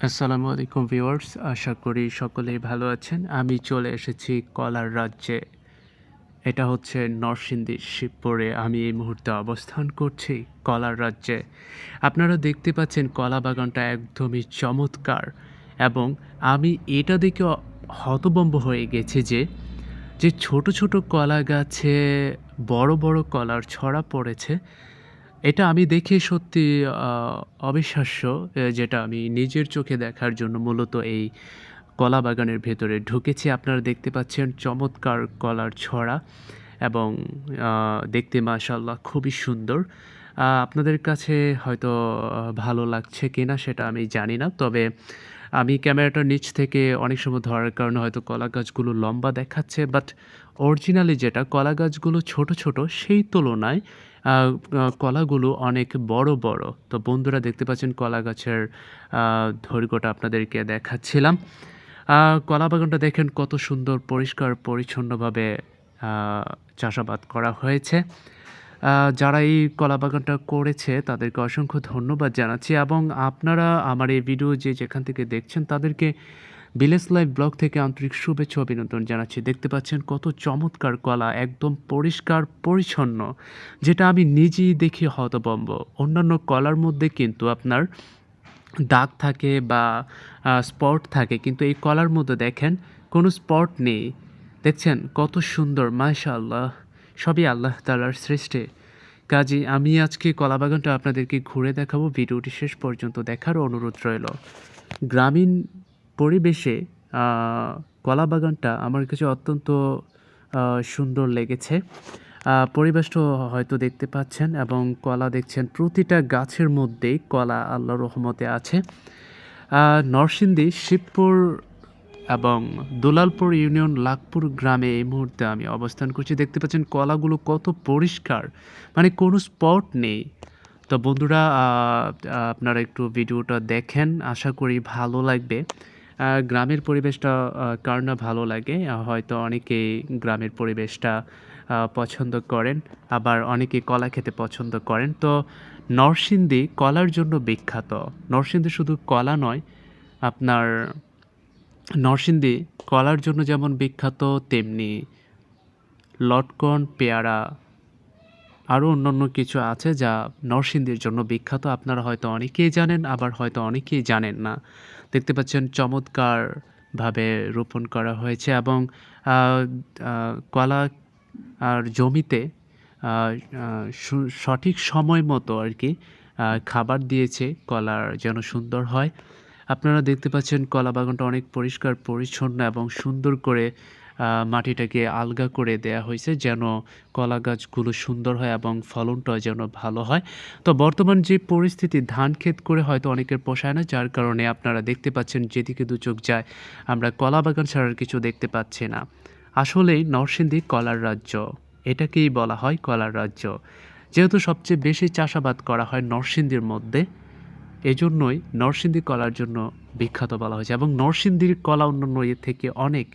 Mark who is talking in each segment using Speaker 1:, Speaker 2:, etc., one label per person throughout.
Speaker 1: আসসালামু আলাইকুম ভিউয়ার্স, আশা করি সকলেই ভালো আছেন। আমি চলে এসেছি কলার রাজ্যে। এটা হচ্ছে নরসিংদী শিবপুরে। আমি এই মুহূর্তে অবস্থান করছি কলার রাজ্যে। আপনারা দেখতে পাচ্ছেন কলা বাগানটা একদমই চমৎকার এবং আমি এটা দেখে হতভম্ব হয়ে গেছি যে ছোট, ছোট কলা গাছে বড়, বড় কলার ছড়া পড়েছে। এটা আমি দেখে সত্যি আ অবিশ্বাস্য, যেটা আমি নিজের চোখে দেখার জন্য মূলত এই কলা বাগানের ভেতরে ঢুকেছি। আপনারা দেখতে পাচ্ছেন চমৎকার কলার ছড়া এবং আ দেখতে মাশাআল্লাহ খুবই সুন্দর। আপনাদের কাছে হয়তো ভালো লাগছে কিনা সেটা আমি জানি না। তবে আমি ক্যামেরাটার নিচ থেকে অনেক সময় ধরার কারণে হয়তো কলা গাছগুলো লম্বা দেখাচ্ছে। বাট অরিজিনালি যেটা কলা গাছগুলো ছোট, ছোট সেই তুলনায় আ আ কলাগুলো অনেক বড়, বড়। তো বন্ধুরা দেখতে পাচ্ছেন কলা গাছের আ দৈর্ঘ্যটা আপনাদেরকে দেখাচ্ছিলাম। আ কলা বাগানটা দেখেন কত সুন্দর পরিষ্কার পরিচ্ছন্নভাবে আ চাষাবাদ করা হয়েছে। যারা এই কলা বাগানটা করেছে তাদেরকে অসংখ্য ধন্যবাদ জানাচ্ছি এবং আপনারা আমার এই ভিডিও যে যেখান থেকে দেখছেন তাদেরকে ভিলেজ লাইফ ব্লগ থেকে আন্তরিক শুভেচ্ছা অভিনন্দন জানাচ্ছি। দেখতে পাচ্ছেন কত চমৎকার কলা, একদম পরিষ্কার পরিচ্ছন্ন, যেটা আমি নিজেই দেখে হতভম্ব। অন্যান্য কলার মধ্যে কিন্তু আপনার দাগ থাকে বা স্পট থাকে, কিন্তু এই কলার মধ্যে দেখেন কোনো স্পট নেই। দেখছেন কত সুন্দর, মাশাআল্লাহ! সবই আল্লাহ তাআলার সৃষ্টি। কাজেই আমি আজকে কলা বাগানটা আপনাদেরকে ঘুরে দেখাবো। ভিডিওটি শেষ পর্যন্ত দেখার অনুরোধ রইল। গ্রামীণ পরিবেশে আ কলা বাগানটা আমার কাছে অত্যন্ত সুন্দর লেগেছে। পরিবেশটাও হয়তো দেখতে পাচ্ছেন এবং কলা দেখছেন প্রতিটা গাছের মধ্যেই কলা আল্লাহর রহমতে আছে। নরসিংদী শিবপুর এবং দুলালপুর ইউনিয়ন লাখপুর গ্রামে এই মুহূর্তে আমি অবস্থান করছি। দেখতে পাচ্ছেন কলাগুলো কত পরিষ্কার, মানে কোনো স্পট নেই। তো বন্ধুরা, আপনারা একটু ভিডিওটা দেখেন, আশা করি ভালো লাগবে। গ্রামের পরিবেশটা কার না ভালো লাগে? হয়তো অনেকেই গ্রামের পরিবেশটা পছন্দ করেন, আবার অনেকে কলা খেতে পছন্দ করেন। তো নরসিংদী কলার জন্য বিখ্যাত। নরসিংদী শুধু কলা নয়, আপনার নরসিংদী কলার জন্য যেমন বিখ্যাত, তেমনি লটকন, পেয়ারা আরও অন্যান্য কিছু আছে যা নরসিংদীর জন্য বিখ্যাত। আপনারা হয়তো অনেকেই জানেন, আবার হয়তো অনেকেই জানেন না। দেখতে পাচ্ছেন চমৎকারভাবে রোপণ করা হয়েছে এবং আ আ কলা আর জমিতে আ আ সঠিক সময় মতো আরকি খাবার দিয়েছে কলার যেন সুন্দর হয়। আপনারা দেখতে পাচ্ছেন কলা বাগানটা অনেক পরিষ্কার পরিচ্ছন্ন এবং সুন্দর করে মাটিটাকে আলগা করে দেয়া হইছে যেন কলা গাছগুলো সুন্দর হয় এবং ফলনটাও যেন ভালো হয়। তো বর্তমান যে পরিস্থিতি, ধান ক্ষেত করে হয়তো অনেকের পোষায় না, যার কারণে আপনারা দেখতে পাচ্ছেন যেদিকে দু চোখ যায় আমরা কলা বাগান ছাড়া আর কিছু দেখতে পাচ্ছি না। আসলেই নরসিংদী কলার রাজ্য। এটাকেই বলা হয় কলার রাজ্য। যেহেতু সবচেয়ে বেশি চাষাবাদ করা হয় নরসিংদীর মধ্যে, এজন্যই নরসিংদী কলার জন্য বিখ্যাত বলা হয়েছে এবং নরসিংদীর কলা অন্যান্য ইয়ে থেকে অনেক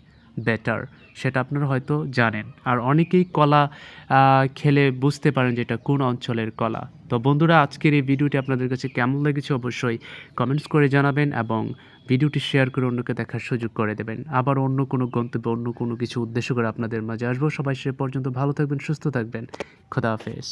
Speaker 1: বেটার, সেটা আপনারা হয়তো জানেন। আর অনেকেই কলা খেলে বুঝতে পারেন যে এটা কোন অঞ্চলের কলা। তো বন্ধুরা, আজকের এই ভিডিওটি আপনাদের কাছে কেমন লেগেছে অবশ্যই কমেন্টস করে জানাবেন এবং ভিডিওটি শেয়ার করে অন্যকে দেখার সুযোগ করে দেবেন। আবার অন্য কোনো গন্তব্যে অন্য কোনো কিছু উদ্দেশ্য করে আপনাদের মাঝে আসবো। সবাই সে পর্যন্ত ভালো থাকবেন, সুস্থ থাকবেন। খোদা হাফেজ।